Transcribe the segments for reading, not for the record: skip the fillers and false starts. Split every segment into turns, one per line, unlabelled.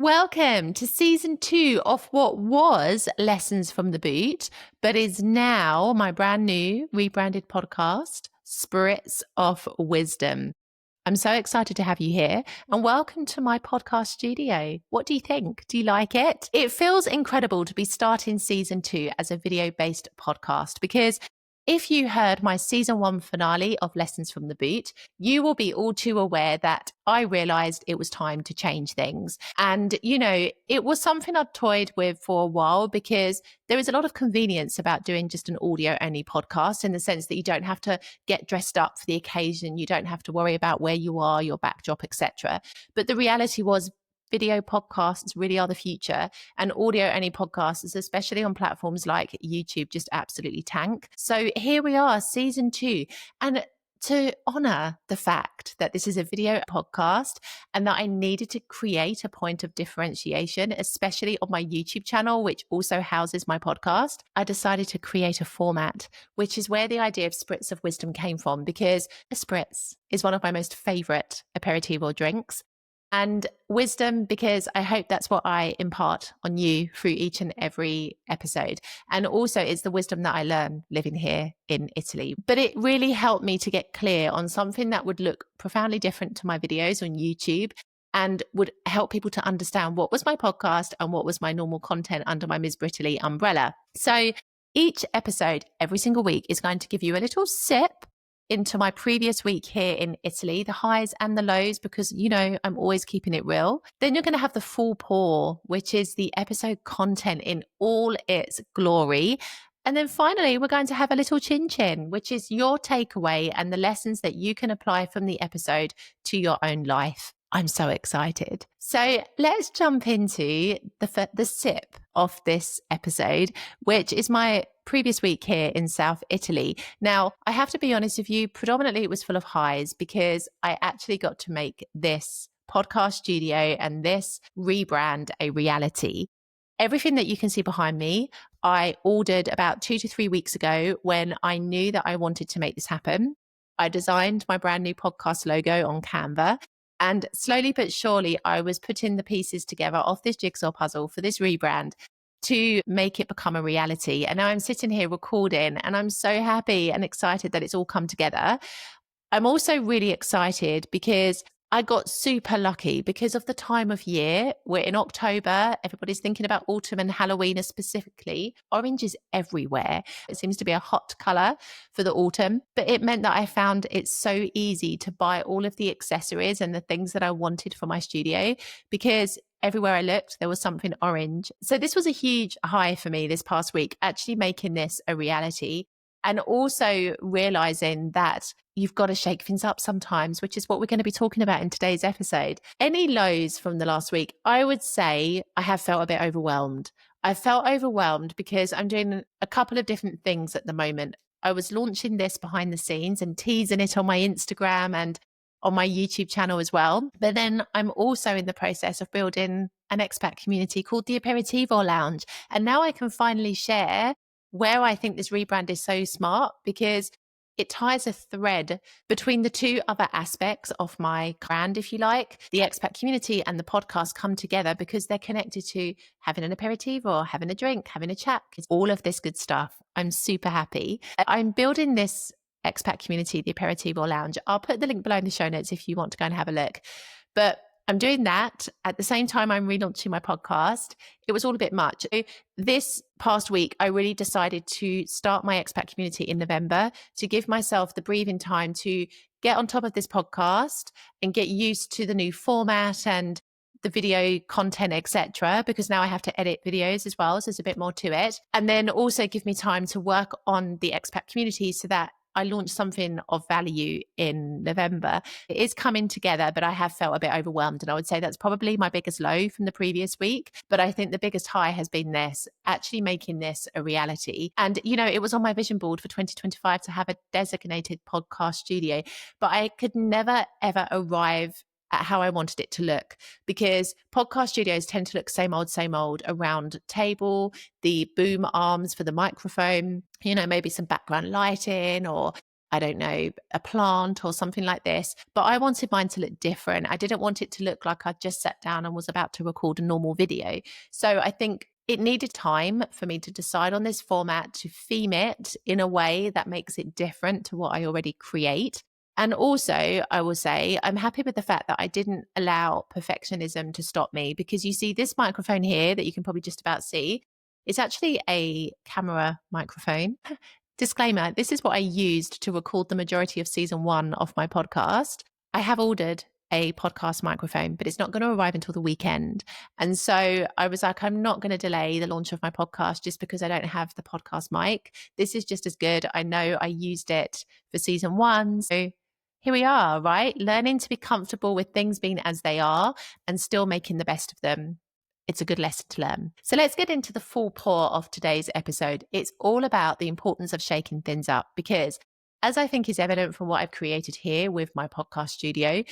Welcome to season 2 of what was Lessons from the Boot, but is now my brand new rebranded podcast, Spritz of Wisdom. I'm so excited to have you here and welcome to my podcast studio. What do you think? Do you like it? It feels incredible to be starting season 2 as a video-based podcast because if you heard my season 1 finale of Lessons from the Boot, you will be all too aware that I realized it was time to change things. And, it was something I'd toyed with for a while because there is a lot of convenience about doing just an audio only podcast in the sense that you don't have to get dressed up for the occasion. You don't have to worry about where you are, your backdrop, etc. But the reality was video podcasts really are the future, and audio only podcasts, especially on platforms like YouTube, just absolutely tank. So here we are, season 2. And to honor the fact that this is a video podcast and that I needed to create a point of differentiation, especially on my YouTube channel, which also houses my podcast, I decided to create a format, which is where the idea of Spritz of Wisdom came from, because a spritz is one of my most favorite aperitivo drinks. And wisdom, because I hope that's what I impart on you through each and every episode. And also it's the wisdom that I learn living here in Italy. But it really helped me to get clear on something that would look profoundly different to my videos on YouTube and would help people to understand what was my podcast and what was my normal content under my Ms. Britaly umbrella. So each episode, every single week, is going to give you a little sip into my previous week here in Italy, the highs and the lows, because, I'm always keeping it real. Then you're going to have the full pour, which is the episode content in all its glory. And then finally, we're going to have a little chin chin, which is your takeaway and the lessons that you can apply from the episode to your own life. I'm so excited. So let's jump into the sip of this episode, which is my previous week here in South Italy. Now, I have to be honest with you, predominantly it was full of highs because I actually got to make this podcast studio and this rebrand a reality. Everything that you can see behind me, I ordered about 2 to 3 weeks ago when I knew that I wanted to make this happen. I designed my brand new podcast logo on Canva. And slowly but surely, I was putting the pieces together of this jigsaw puzzle for this rebrand to make it become a reality. And now I'm sitting here recording and I'm so happy and excited that it's all come together. I'm also really excited because I got super lucky because of the time of year. We're in October. Everybody's thinking about autumn and Halloween specifically. Orange is everywhere. It seems to be a hot color for the autumn, but it meant that I found it so easy to buy all of the accessories and the things that I wanted for my studio because everywhere I looked, there was something orange. So this was a huge high for me this past week, actually making this a reality. And also realizing that you've got to shake things up sometimes, which is what we're going to be talking about in today's episode. Any lows from the last week? I would say I have felt a bit overwhelmed. I felt overwhelmed because I'm doing a couple of different things at the moment. I was launching this behind the scenes and teasing it on my Instagram and on my YouTube channel as well. But then I'm also in the process of building an expat community called the Aperitivo Lounge. And now I can finally share where I think this rebrand is so smart because it ties a thread between the two other aspects of my brand, if you like. The expat community and the podcast come together because they're connected to having an aperitivo, having a drink, having a chat, all of this good stuff. I'm super happy. I'm building this expat community, the Aperitivo Lounge. I'll put the link below in the show notes if you want to go and have a look. But I'm doing that. At the same time, I'm relaunching my podcast. It was all a bit much. This past week, I really decided to start my expat community in November to give myself the breathing time to get on top of this podcast and get used to the new format and the video content, etc. Because now I have to edit videos as well. So there's a bit more to it. And then also give me time to work on the expat community so that I launched something of value in November. It is coming together, but I have felt a bit overwhelmed. And I would say that's probably my biggest low from the previous week. But I think the biggest high has been this, actually making this a reality. And, it was on my vision board for 2025 to have a designated podcast studio, but I could never, ever arrive at how I wanted it to look because podcast studios tend to look same old around table, the boom arms for the microphone, maybe some background lighting or I don't know, a plant or something like this. But I wanted mine to look different. I didn't want it to look like I just sat down and was about to record a normal video. So I think it needed time for me to decide on this format, to theme it in a way that makes it different to what I already create. And also, I will say, I'm happy with the fact that I didn't allow perfectionism to stop me, because you see this microphone here that you can probably just about see. It's actually a camera microphone. Disclaimer, this is what I used to record the majority of season 1 of my podcast. I have ordered a podcast microphone, but it's not going to arrive until the weekend. And so I was like, I'm not going to delay the launch of my podcast just because I don't have the podcast mic. This is just as good. I know I used it for season 1. So here we are, right? Learning to be comfortable with things being as they are and still making the best of them. It's a good lesson to learn. So let's get into the full pour of today's episode. It's all about the importance of shaking things up, because as I think is evident from what I've created here with my podcast studio,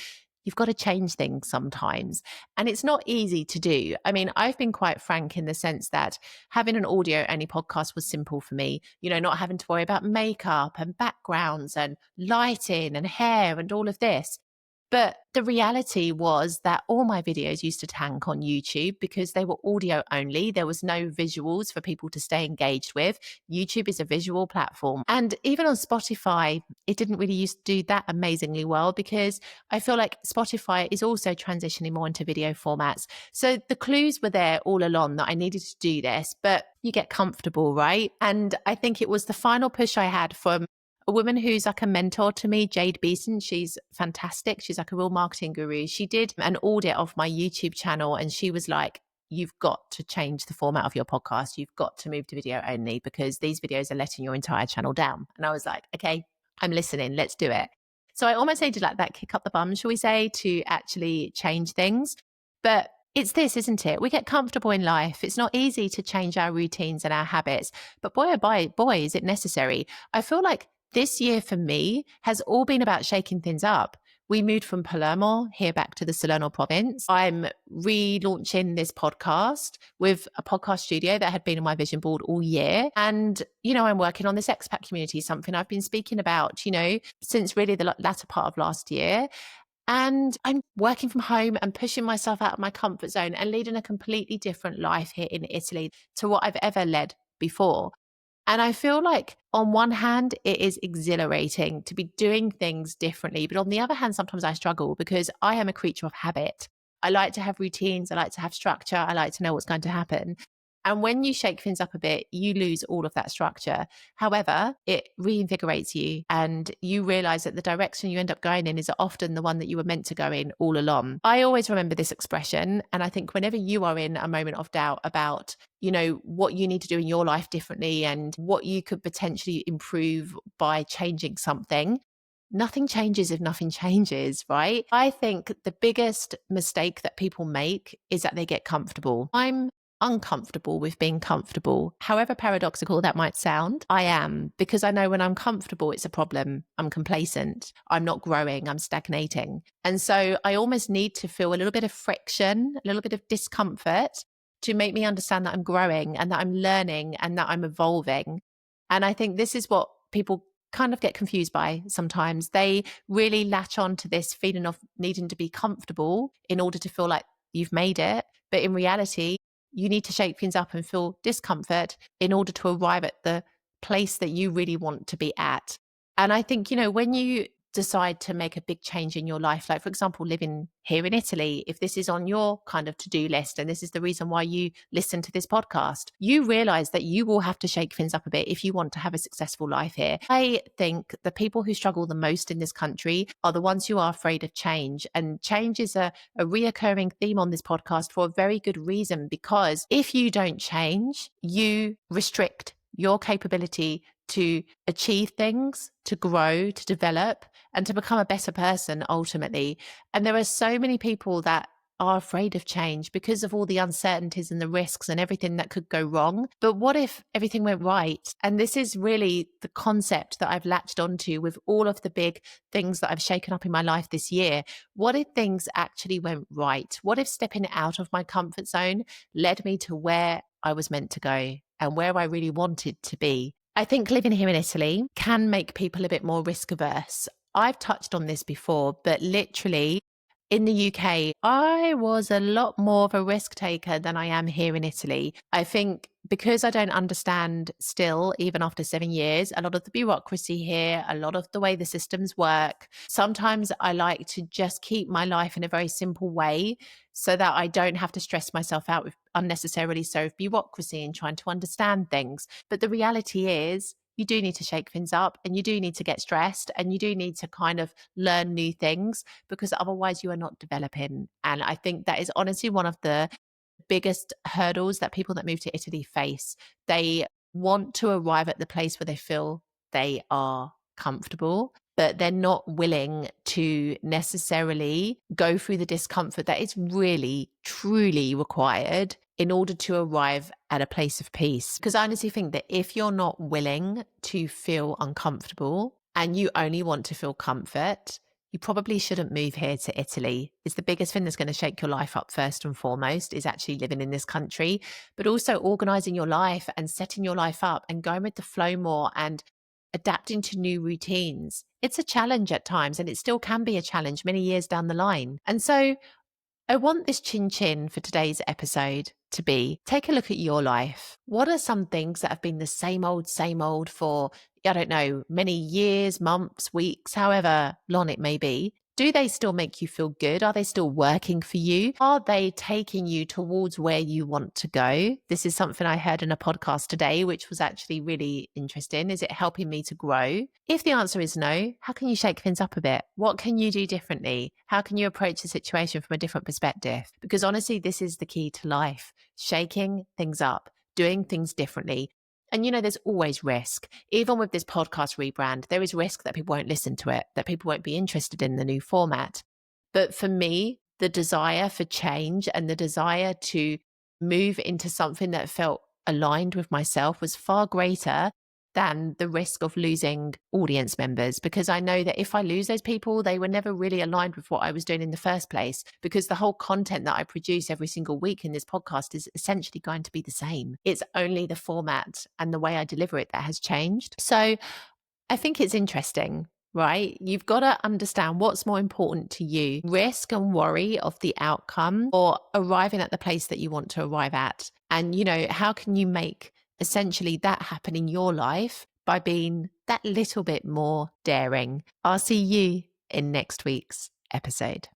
you've got to change things sometimes. And it's not easy to do. I mean, I've been quite frank in the sense that having an audio only podcast was simple for me, not having to worry about makeup and backgrounds and lighting and hair and all of this. But the reality was that all my videos used to tank on YouTube because they were audio only. There was no visuals for people to stay engaged with. YouTube is a visual platform. And even on Spotify, it didn't really used to do that amazingly well, because I feel like Spotify is also transitioning more into video formats. So the clues were there all along that I needed to do this, but you get comfortable, right? And I think it was the final push I had from a woman who's like a mentor to me, Jade Beeson. She's fantastic. She's like a real marketing guru. She did an audit of my YouTube channel and she was like, you've got to change the format of your podcast. You've got to move to video only because these videos are letting your entire channel down. And I was like, okay, I'm listening. Let's do it. So I almost needed like that kick up the bum, shall we say, to actually change things. But it's this, isn't it? We get comfortable in life. It's not easy to change our routines and our habits, but boy, oh boy, is it necessary. I feel like this year for me has all been about shaking things up. We moved from Palermo here back to the Salerno province. I'm relaunching this podcast with a podcast studio that had been on my vision board all year. And, I'm working on this expat community, something I've been speaking about, since really the latter part of last year. And I'm working from home and pushing myself out of my comfort zone and leading a completely different life here in Italy to what I've ever led before. And I feel like on one hand, it is exhilarating to be doing things differently. But on the other hand, sometimes I struggle because I am a creature of habit. I like to have routines. I like to have structure. I like to know what's going to happen. And when you shake things up a bit, you lose all of that structure. However, it reinvigorates you and you realize that the direction you end up going in is often the one that you were meant to go in all along. I always remember this expression. And I think whenever you are in a moment of doubt about, what you need to do in your life differently and what you could potentially improve by changing something, nothing changes if nothing changes, right? I think the biggest mistake that people make is that they get comfortable. I'm uncomfortable with being comfortable. However paradoxical that might sound, I am, because I know when I'm comfortable, it's a problem. I'm complacent. I'm not growing. I'm stagnating. And so I almost need to feel a little bit of friction, a little bit of discomfort to make me understand that I'm growing and that I'm learning and that I'm evolving. And I think this is what people kind of get confused by sometimes. They really latch on to this feeling of needing to be comfortable in order to feel like you've made it. But in reality, you need to shake things up and feel discomfort in order to arrive at the place that you really want to be at. And I think, when you decide to make a big change in your life, like for example, living here in Italy, if this is on your kind of to-do list and this is the reason why you listen to this podcast, you realize that you will have to shake things up a bit if you want to have a successful life here. I think the people who struggle the most in this country are the ones who are afraid of change. And change is a reoccurring theme on this podcast for a very good reason, because if you don't change, you restrict your capability to achieve things, to grow, to develop, and to become a better person ultimately. And there are so many people that are afraid of change because of all the uncertainties and the risks and everything that could go wrong. But what if everything went right? And this is really the concept that I've latched onto with all of the big things that I've shaken up in my life this year. What if things actually went right? What if stepping out of my comfort zone led me to where I was meant to go and where I really wanted to be? I think living here in Italy can make people a bit more risk averse. I've touched on this before, but literally in the UK, I was a lot more of a risk taker than I am here in Italy. I think because I don't understand still, even after 7 years, a lot of the bureaucracy here, a lot of the way the systems work, sometimes I like to just keep my life in a very simple way so that I don't have to stress myself out with unnecessarily so of bureaucracy and trying to understand things. But the reality is, you do need to shake things up and you do need to get stressed and you do need to kind of learn new things because otherwise you are not developing. And I think that is honestly one of the biggest hurdles that people that move to Italy face. They want to arrive at the place where they feel they are comfortable, but they're not willing to necessarily go through the discomfort that is really, truly required in order to arrive at a place of peace. Because I honestly think that if you're not willing to feel uncomfortable and you only want to feel comfort, you probably shouldn't move here to Italy. It's the biggest thing that's going to shake your life up first and foremost is actually living in this country, but also organizing your life and setting your life up and going with the flow more and adapting to new routines. It's a challenge at times and it still can be a challenge many years down the line. And so I want this chin chin for today's episode to be take a look at your life. What are some things that have been the same old for, I don't know, many years, months, weeks, however long it may be? Do they still make you feel good? Are they still working for you? Are they taking you towards where you want to go? This is something I heard in a podcast today, which was actually really interesting. Is it helping me to grow? If the answer is no, how can you shake things up a bit? What can you do differently? How can you approach the situation from a different perspective? Because honestly, this is the key to life, shaking things up, doing things differently. And there's always risk. Even with this podcast rebrand, there is risk that people won't listen to it, that people won't be interested in the new format. But for me, the desire for change and the desire to move into something that felt aligned with myself was far greater than the risk of losing audience members, because I know that if I lose those people, they were never really aligned with what I was doing in the first place, because the whole content that I produce every single week in this podcast is essentially going to be the same. It's only the format and the way I deliver it that has changed. So I think it's interesting, right? You've got to understand what's more important to you, risk and worry of the outcome or arriving at the place that you want to arrive at. And, how can you make essentially that happen in your life by being that little bit more daring? I'll see you in next week's episode.